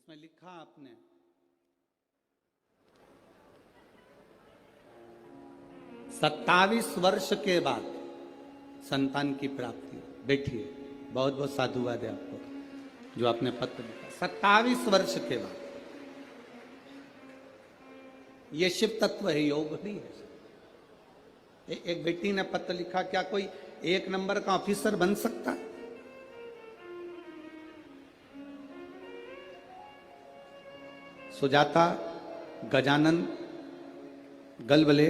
इसमें लिखा आपने, सत्ताईस वर्ष के बाद संतान की प्राप्ति। बैठिए, बहुत बहुत साधुवाद है आपको जो आपने पत्र लिखा। 27 वर्ष के बाद ये शिव तत्व है, योग नहीं है। एक बेटी ने पत्र लिखा, क्या कोई एक नंबर का ऑफिसर बन सकता है? सुजाता गजानन गलबले,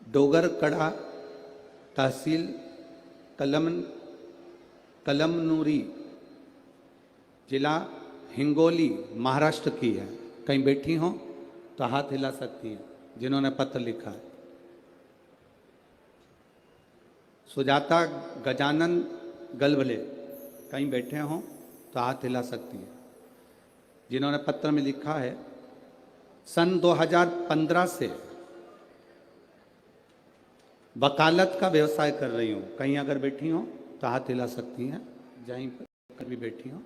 डोगर कड़ा तहसील कलमनुरी, जिला हिंगोली, महाराष्ट्र की है। कहीं बैठी हो तो हाथ हिला सकती है जिन्होंने पत्र लिखा है। सुजाता गजानन गलबले, कहीं बैठे हो तो हाथ हिला सकती है जिन्होंने पत्र में लिखा है, सन 2015 से वकालत का व्यवसाय कर रही हूं। कहीं अगर बैठी हो तो हाथ हिला सकती हैं, जहीं पर भी बैठी हो।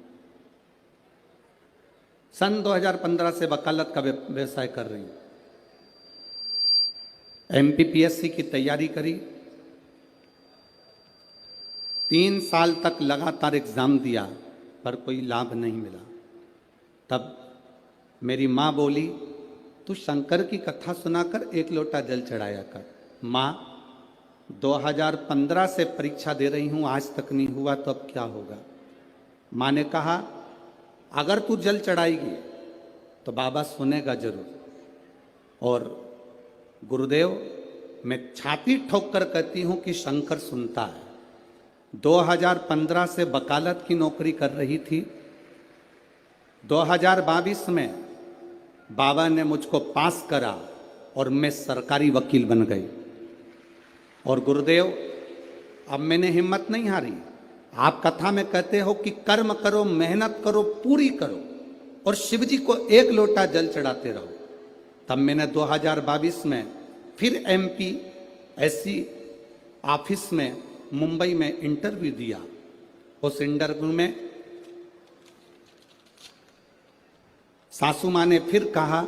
सन 2015 से वकालत का व्यवसाय कर रही हूं। एमपीपीएससी की तैयारी करी, 3 साल तक लगातार एग्जाम दिया पर कोई लाभ नहीं मिला। तब मेरी माँ बोली, तू शंकर की कथा सुनाकर 1 लोटा जल चढ़ाया कर। माँ, 2015 से परीक्षा दे रही हूँ, आज तक नहीं हुआ तो अब क्या होगा? माँ ने कहा, अगर तू जल चढ़ाएगी तो बाबा सुनेगा जरूर। और गुरुदेव, मैं छाती ठोक कर कहती हूँ कि शंकर सुनता है। 2015 से वकालत की नौकरी कर रही थी। 2022 में बाबा ने मुझको पास करा और मैं सरकारी वकील बन गई। और गुरुदेव, अब मैंने हिम्मत नहीं हारी। आप कथा में कहते हो कि कर्म करो, मेहनत करो, पूरी करो और शिव जी को 1 लोटा जल चढ़ाते रहो। तब मैंने 2022 में फिर एमपीएससी ऑफिस में मुंबई में इंटरव्यू दिया। उस इंटरव्यू में सासू माँ ने फिर कहा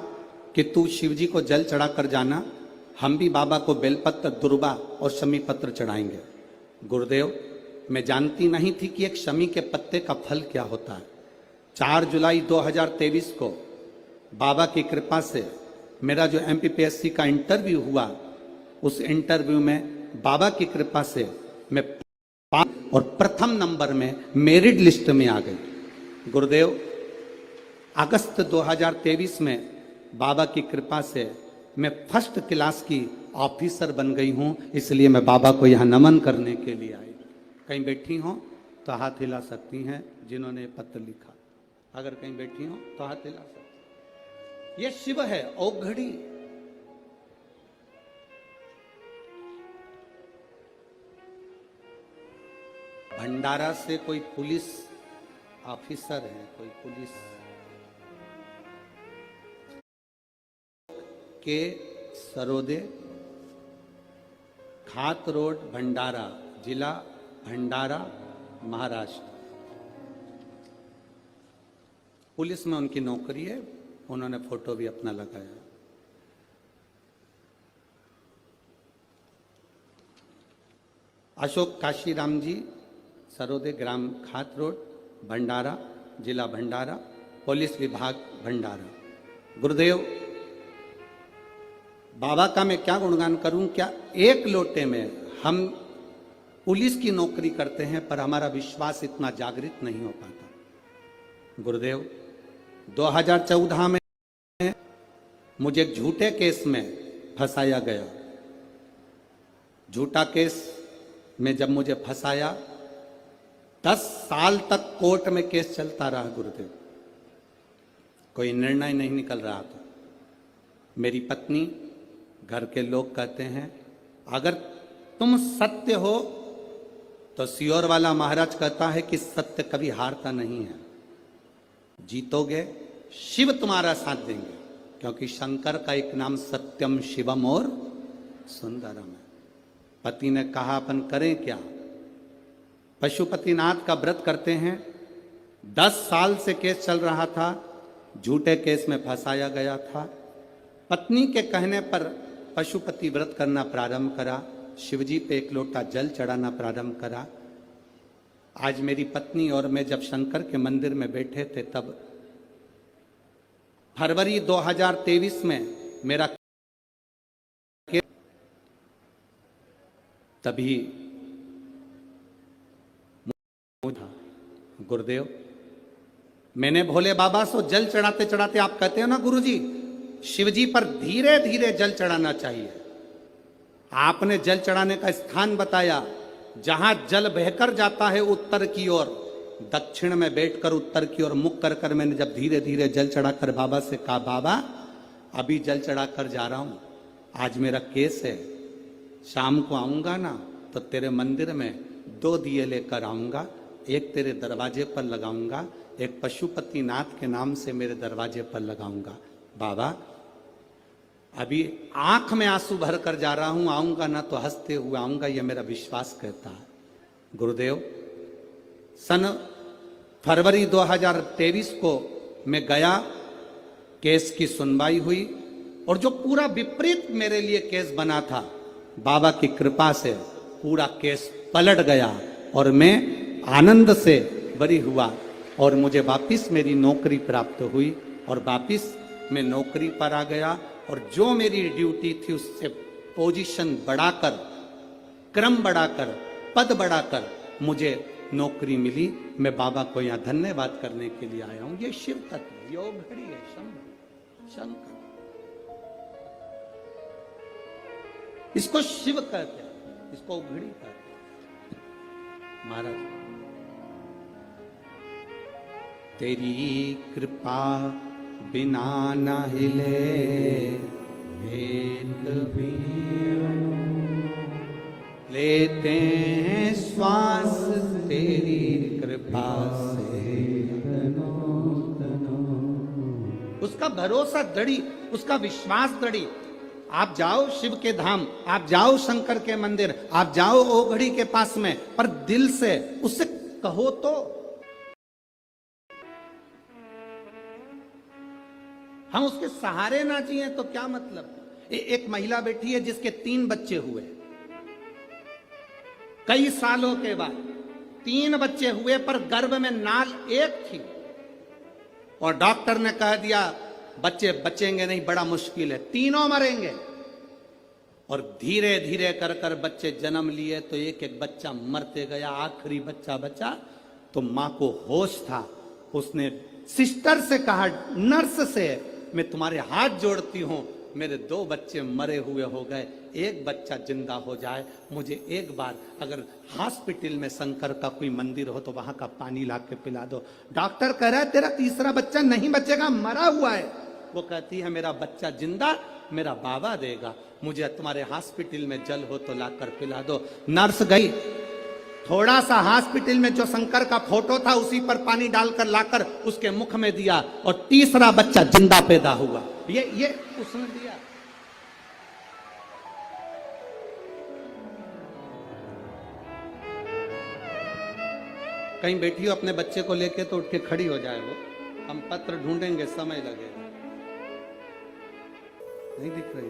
कि तू शिव जी को जल चढ़ा कर जाना, हम भी बाबा को बेलपत्र, दुर्बा और शमी पत्र चढ़ाएंगे। गुरुदेव, मैं जानती नहीं थी कि एक शमी के पत्ते का फल क्या होता है। 4 जुलाई 2023 को बाबा की कृपा से मेरा जो एमपीपीएससी का इंटरव्यू हुआ, उस इंटरव्यू में बाबा की कृपा से मैं 5 और प्रथम नंबर में मेरिट लिस्ट में आ गई। गुरुदेव, अगस्त 2023 में बाबा की कृपा से मैं फर्स्ट क्लास की ऑफिसर बन गई हूं। इसलिए मैं बाबा को यहां नमन करने के लिए आई। कहीं बैठी हो तो हाथ हिला सकती हैं जिन्होंने पत्र लिखा। अगर कहीं बैठी हो तो हाथ हिला सकती। ये शिव है, औघड़ी। भंडारा से कोई पुलिस ऑफिसर है, कोई पुलिस के सरोदे, खात रोड, भंडारा, जिला भंडारा, महाराष्ट्र। पुलिस में उनकी नौकरी है। उन्होंने फोटो भी अपना लगाया। अशोक काशीराम जी, सरोदे, ग्राम खात रोड, भंडारा, जिला भंडारा, पुलिस विभाग भंडारा। गुरुदेव, बाबा का मैं क्या गुणगान करूं? क्या 1 लोटे में हम पुलिस की नौकरी करते हैं पर हमारा विश्वास इतना जागृत नहीं हो पाता। गुरुदेव, 2014 में मुझे एक झूठे केस में फंसाया गया। झूठा केस में जब मुझे फंसाया, 10 साल तक कोर्ट में केस चलता रहा। गुरुदेव, कोई निर्णय नहीं निकल रहा था। मेरी पत्नी, घर के लोग कहते हैं, अगर तुम सत्य हो तो सियोर वाला महाराज कहता है कि सत्य कभी हारता नहीं है। जीतोगे, शिव तुम्हारा साथ देंगे, क्योंकि शंकर का एक नाम सत्यम, शिवम और सुंदरम है। पति ने कहा, अपन करें क्या? पशुपतिनाथ का व्रत करते हैं 10 साल से केस चल रहा था, झूठे केस में फंसाया गया था। पत्नी के कहने पर पशुपति व्रत करना प्रारंभ करा, शिवजी पे एक लोटा जल चढ़ाना प्रारंभ करा। आज मेरी पत्नी और मैं जब शंकर के मंदिर में बैठे थे, तब फरवरी 2023 में मेरा तभी गुरुदेव, मैंने भोले बाबा से जल चढ़ाते चढ़ाते, आप कहते हो ना गुरुजी, शिवजी पर धीरे धीरे जल चढ़ाना चाहिए। आपने जल चढ़ाने का स्थान बताया, जहां जल बहकर जाता है उत्तर की ओर, दक्षिण में बैठकर उत्तर की ओर मुख कर कर मैंने जब धीरे धीरे जल चढ़ाकर बाबा से कहा, बाबा अभी जल चढ़ाकर जा रहा हूं, आज मेरा केस है, शाम को आऊंगा ना तो तेरे मंदिर में 2 दिए लेकर आऊंगा, एक तेरे दरवाजे पर लगाऊंगा, एक पशुपति नाथ के नाम से मेरे दरवाजे पर लगाऊंगा। बाबा अभी आंख में आंसू भर कर जा रहा हूं, आऊंगा ना तो हंसते हुए आऊंगा, यह मेरा विश्वास कहता है। गुरुदेव, सन फरवरी 2023 को मैं गया, केस की सुनवाई हुई, और जो पूरा विपरीत मेरे लिए केस बना था, बाबा की कृपा से पूरा केस पलट गया और मैं आनंद से बरी हुआ और मुझे वापिस मेरी नौकरी प्राप्त हुई और वापिस मैं नौकरी पर आ गया। और जो मेरी ड्यूटी थी उससे पोजीशन बढ़ाकर, क्रम बढ़ाकर, पद बढ़ाकर मुझे नौकरी मिली। मैं बाबा को यहाँ धन्यवाद करने के लिए आया हूं। ये शिव तत्व, योग घड़ी है, शंकर, इसको शिव कहते हैं, इसको उघड़ी कहते हैं। महाराज, तेरी कृपा बिना न हिले वेद लेते हैं श्वास, तेरी कृपा से उसका भरोसा दृढ़ी, उसका विश्वास दृढ़ी। आप जाओ शिव के धाम, आप जाओ शंकर के मंदिर, आप जाओ ओघड़ी के पास में, पर दिल से उससे कहो तो। हम उसके सहारे ना जिए तो क्या मतलब। एक महिला बैठी है जिसके 3 बच्चे हुए, कई सालों के बाद 3 बच्चे हुए, पर गर्भ में नाल एक थी और डॉक्टर ने कह दिया बच्चे बचेंगे नहीं, बड़ा मुश्किल है, तीनों मरेंगे। और धीरे धीरे कर कर बच्चे जन्म लिए तो एक एक बच्चा मरते गया। आखिरी बच्चा बचा तो मां को होश था, उसने सिस्टर से कहा, नर्स से, मैं तुम्हारे हाथ जोड़ती हूं, मेरे 2 बच्चे मरे हुए हो गए, एक बच्चा जिंदा हो जाए, मुझे एक बार अगर हॉस्पिटल में शंकर का कोई मंदिर हो तो वहां का पानी ला के पिला दो। डॉक्टर कह रहा है तेरा तीसरा बच्चा नहीं बचेगा, मरा हुआ है। वो कहती है मेरा बच्चा जिंदा मेरा बाबा देगा, मुझे तुम्हारे हॉस्पिटल में जल हो तो लाकर पिला दो। नर्स गई, थोड़ा सा हॉस्पिटल में जो शंकर का फोटो था उसी पर पानी डालकर लाकर उसके मुख में दिया और तीसरा बच्चा जिंदा पैदा हुआ। ये उसने दिया। कहीं बैठी हो अपने बच्चे को लेके तो उठ के खड़ी हो जाए, वो हम पत्र ढूंढेंगे, समय लगेगा। नहीं दिख रही?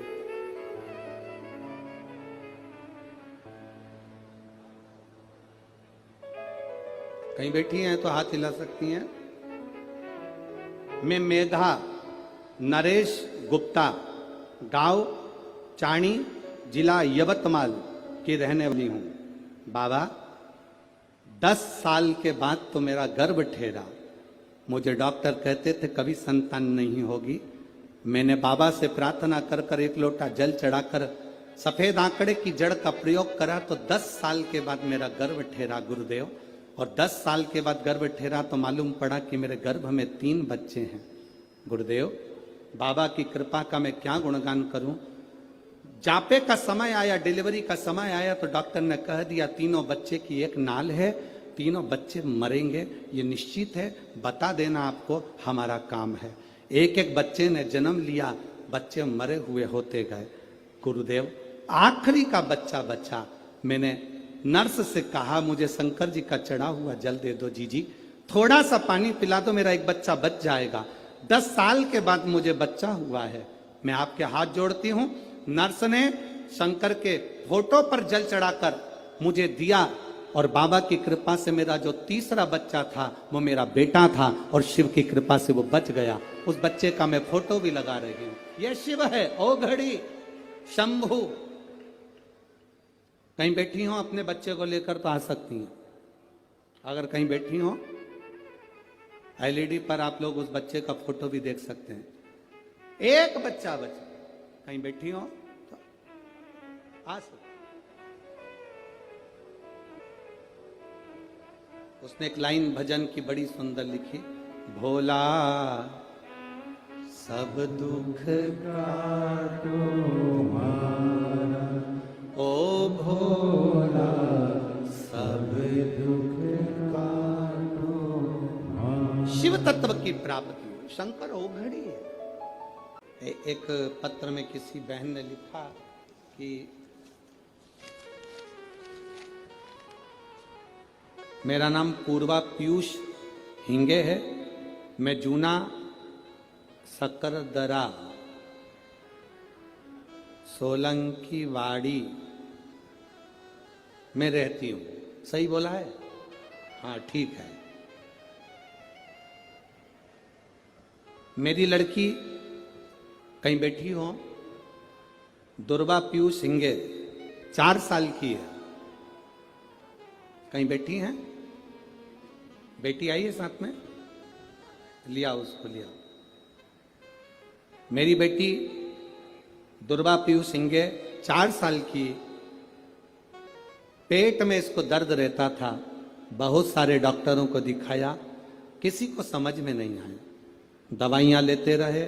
कहीं बैठी हैं तो हाथ हिला सकती हैं। मैं मेघा नरेश गुप्ता, गांव चाणी, जिला यवतमाल की रहने वाली हूं। बाबा 10 साल के बाद तो मेरा गर्भ ठहरा। मुझे डॉक्टर कहते थे कभी संतान नहीं होगी। मैंने बाबा से प्रार्थना कर कर एक लोटा जल चढ़ाकर सफेद आंकड़े की जड़ का प्रयोग करा तो 10 साल के बाद मेरा गर्भ ठहरा गुरुदेव। और 10 साल के बाद गर्भ ठहरा तो मालूम पड़ा कि मेरे गर्भ में 3 बच्चे हैं। गुरुदेव, बाबा की कृपा का मैं क्या गुणगान करूं। जापे का समय आया, डिलीवरी का समय आया तो डॉक्टर ने कह दिया तीनों बच्चे की एक नाल है, तीनों बच्चे मरेंगे, ये निश्चित है, बता देना आपको हमारा काम है। एक एक बच्चे ने जन्म लिया, बच्चे मरे हुए होते गए। गुरुदेव, आखिरी का बच्चा बचा। मैंने नर्स से कहा मुझे शंकर जी का चढ़ा हुआ जल दे दो जीजी। थोड़ा सा पानी पिला दो, मेरा एक बच्चा बच जाएगा। 10 साल के बाद मुझे बच्चा हुआ है, मैं आपके हाथ जोड़ती हूं। नर्स ने शंकर के फोटो पर जल चढ़ाकर मुझे दिया और बाबा की कृपा से मेरा जो तीसरा बच्चा था वो मेरा बेटा था और शिव की कृपा से वो बच गया। उस बच्चे का मैं फोटो भी लगा रही हूं। ये शिव है, ओ घड़ी शंभु। कहीं बैठी हो अपने बच्चे को लेकर तो आ सकती हैं। अगर कहीं बैठी हो एलईडी पर आप लोग उस बच्चे का फोटो भी देख सकते हैं। एक बच्चा बचा, कहीं बैठी हो तो आ सकते। उसने एक लाइन भजन की बड़ी सुंदर लिखी, भोला सब दुख काटो मारा, ओ भोला सब दुख काटो मारा। शिव तत्व की प्राप्ति शंकर ओघड़ी है। एक पत्र में किसी बहन ने लिखा कि मेरा नाम पूर्वा पीयूष हिंगे है, मैं जूना सकरदरा सोलंकी वाड़ी में रहती हूं। सही बोला है? हाँ ठीक है। मेरी लड़की कहीं बैठी हो, दुर्वा पीयूष हिंगे 4 साल की है। कहीं बैठी हैं? बेटी आई है साथ में, लिया उसको लिया। मेरी बेटी दुर्वा पीयूष सिंगे 4 साल की, पेट में इसको दर्द रहता था, बहुत सारे डॉक्टरों को दिखाया, किसी को समझ में नहीं आया। दवाइयां लेते रहे।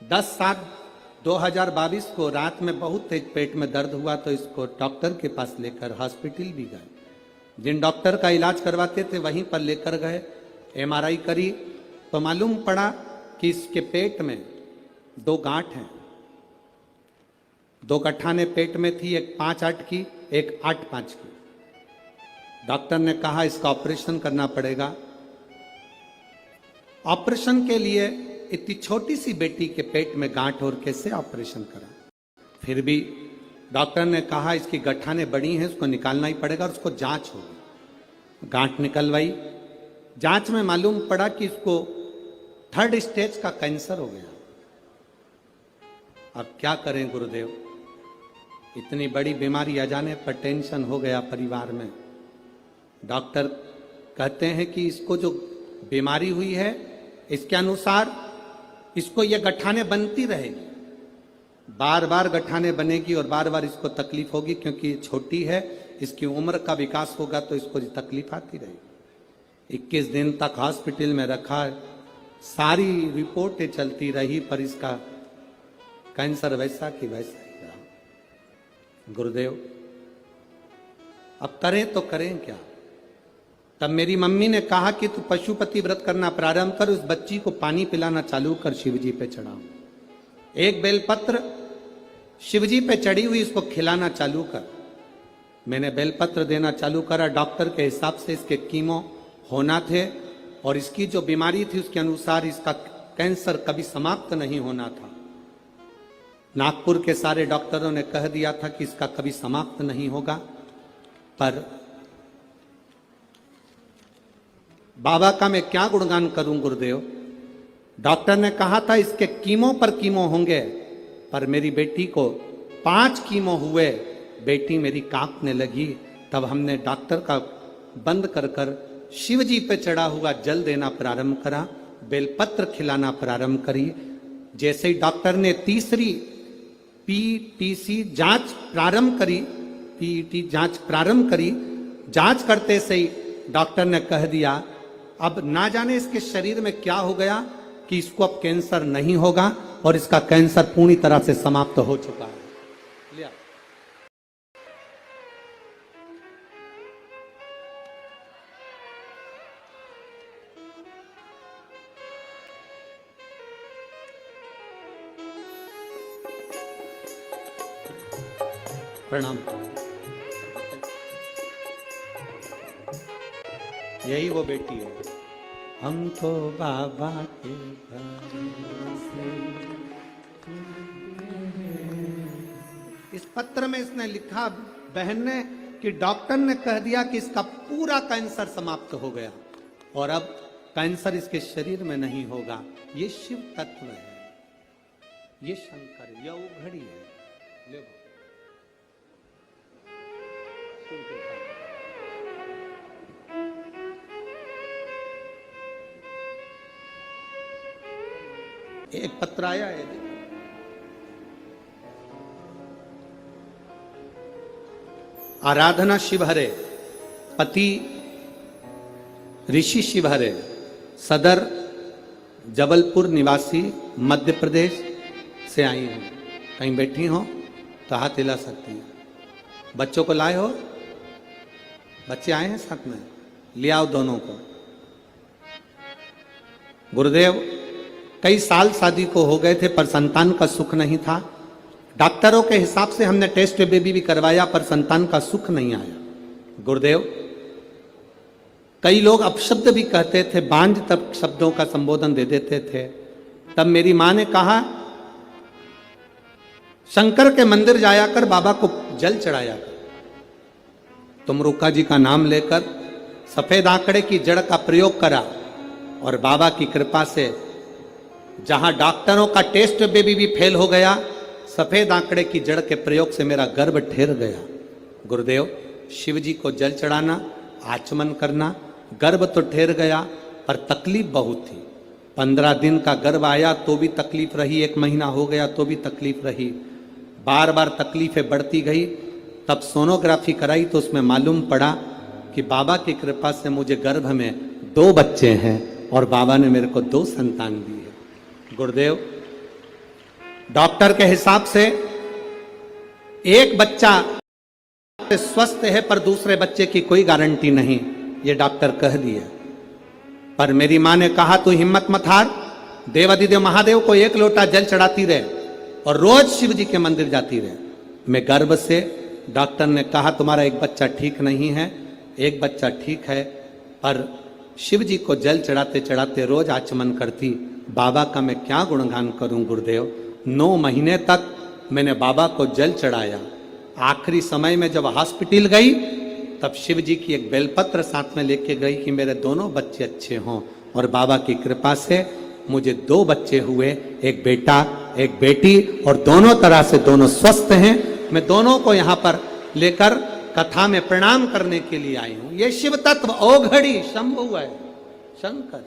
10/7/2022 को रात में बहुत तेज पेट में दर्द हुआ तो इसको डॉक्टर के पास लेकर हॉस्पिटल भी गए। जिन डॉक्टर का इलाज करवाते थे वहीं पर लेकर गए। एमआरआई करी तो मालूम पड़ा कि इसके पेट में 2 गांठ हैं। 2 गठाने पेट में थी, एक 5/8 की, एक 8/5 की। डॉक्टर ने कहा इसका ऑपरेशन करना पड़ेगा। ऑपरेशन के लिए इतनी छोटी सी बेटी के पेट में गांठ और कैसे ऑपरेशन करा। फिर भी डॉक्टर ने कहा इसकी गठाने बड़ी हैं, उसको निकालना ही पड़ेगा और उसको जांच होगी। गांठ निकलवाई। जांच में मालूम पड़ा कि इसको 3rd स्टेज का कैंसर हो गया। अब क्या करें गुरुदेव, इतनी बड़ी बीमारी आ जाने पर टेंशन हो गया परिवार में। डॉक्टर कहते हैं कि इसको जो बीमारी हुई है इसके अनुसार इसको ये गठाने बनती रहेगी, बार बार गठाने बनेगी और बार बार इसको तकलीफ होगी, क्योंकि छोटी है, इसकी उम्र का विकास होगा तो इसको तकलीफ आती रहेगी। 21 दिन तक हॉस्पिटल में रखा, सारी रिपोर्टें चलती रही, पर इसका कैंसर वैसा कि वैसा ही रहा। गुरुदेव अब करें तो करें क्या। तब मेरी मम्मी ने कहा कि तू पशुपति व्रत करना प्रारंभ कर, उस बच्ची को पानी पिलाना चालू कर, शिवजी पे चढ़ाओ। एक बेलपत्र शिवजी पे चढ़ी हुई इसको खिलाना चालू कर। मैंने बेलपत्र देना चालू करा। डॉक्टर के हिसाब से इसके कीमो होना थे और इसकी जो बीमारी थी उसके अनुसार इसका कैंसर कभी समाप्त नहीं होना था। नागपुर के सारे डॉक्टरों ने कह दिया था कि इसका कभी समाप्त नहीं होगा, पर बाबा का मैं क्या गुणगान करूं गुरुदेव। डॉक्टर ने कहा था इसके कीमो पर कीमो होंगे, पर मेरी बेटी को 5 कीमो हुए, बेटी मेरी कांपने लगी। तब हमने डॉक्टर का बंद कर कर शिव जी पे चढ़ा हुआ जल देना प्रारंभ करा, बेलपत्र खिलाना प्रारंभ करी। जैसे ही डॉक्टर ने तीसरी पीटीसी जांच प्रारंभ करी, पीटी जांच प्रारंभ करी, जांच करते से ही डॉक्टर ने कह दिया अब ना जाने इसके शरीर में क्या हो गया कि इसको अब कैंसर नहीं होगा और इसका कैंसर पूरी तरह से समाप्त हो चुका है। लिया प्रणाम। यही वो बेटी है। हम तो बाबा के घर से। इस पत्र में इसने लिखा बहन ने कि डॉक्टर ने कह दिया कि इसका पूरा कैंसर समाप्त हो गया और अब कैंसर इसके शरीर में नहीं होगा। ये शिव तत्व है, ये शंकर, यह उघड़ी है। ले एक पत्र आया है, आराधना शिवहरे, पति ऋषि शिवहरे, सदर जबलपुर निवासी, मध्य प्रदेश से आई हूं। कहीं बैठी हो तो हाथ हिला सकती है। बच्चों को लाए हो? बच्चे आए हैं साथ में, ले आओ दोनों को। गुरुदेव, कई साल शादी को हो गए थे पर संतान का सुख नहीं था। डॉक्टरों के हिसाब से हमने टेस्ट बेबी भी करवाया पर संतान का सुख नहीं आया। गुरुदेव, कई लोग अपशब्द भी कहते थे, बांझ तब शब्दों का संबोधन दे देते थे। तब मेरी मां ने कहा, शंकर के मंदिर जाया कर, बाबा को जल चढ़ाया कर। तुम रुक्का जी का नाम लेकर सफेद आंकड़े की जड़ का प्रयोग करा और बाबा की कृपा से जहां डॉक्टरों का टेस्ट बेबी भी फेल हो गया, सफेद आंकड़े की जड़ के प्रयोग से मेरा गर्भ ठहर गया। गुरुदेव, शिव जी को जल चढ़ाना, आचमन करना, गर्भ तो ठहर गया पर तकलीफ बहुत थी। 15 दिन का गर्भ आया तो भी तकलीफ रही, 1 महीना हो गया तो भी तकलीफ रही, बार बार तकलीफें बढ़ती गई। तब सोनोग्राफी कराई तो उसमें मालूम पड़ा कि बाबा की कृपा से मुझे गर्भ में 2 बच्चे हैं और बाबा ने मेरे को 2 संतान दी है। गुरुदेव, डॉक्टर के हिसाब से एक बच्चा स्वस्थ है पर दूसरे बच्चे की कोई गारंटी नहीं, ये डॉक्टर कह दिया। पर मेरी मां ने कहा, तू हिम्मत मत हार, देवाधिदेव महादेव को 1 लोटा जल चढ़ाती रहे और रोज शिव जी के मंदिर जाती रहे। मैं गर्भ से, डॉक्टर ने कहा तुम्हारा 1 बच्चा ठीक नहीं है, 1 बच्चा ठीक है, पर शिव जी को जल चढ़ाते चढ़ाते रोज आचमन करती। बाबा का मैं क्या गुणगान करूं गुरुदेव। 9 महीने तक मैंने बाबा को जल चढ़ाया। आखिरी समय में जब हॉस्पिटल गई तब शिव जी की एक बेलपत्र साथ में लेके गई कि मेरे दोनों बच्चे अच्छे हों, और बाबा की कृपा से मुझे 2 बच्चे हुए, 1 बेटा 1 बेटी, और दोनों तरह से दोनों स्वस्थ हैं। मैं दोनों को यहाँ पर लेकर कथा में प्रणाम करने के लिए आई हूं। ये शिव तत्व ओघड़ी शंभु है, शंकर।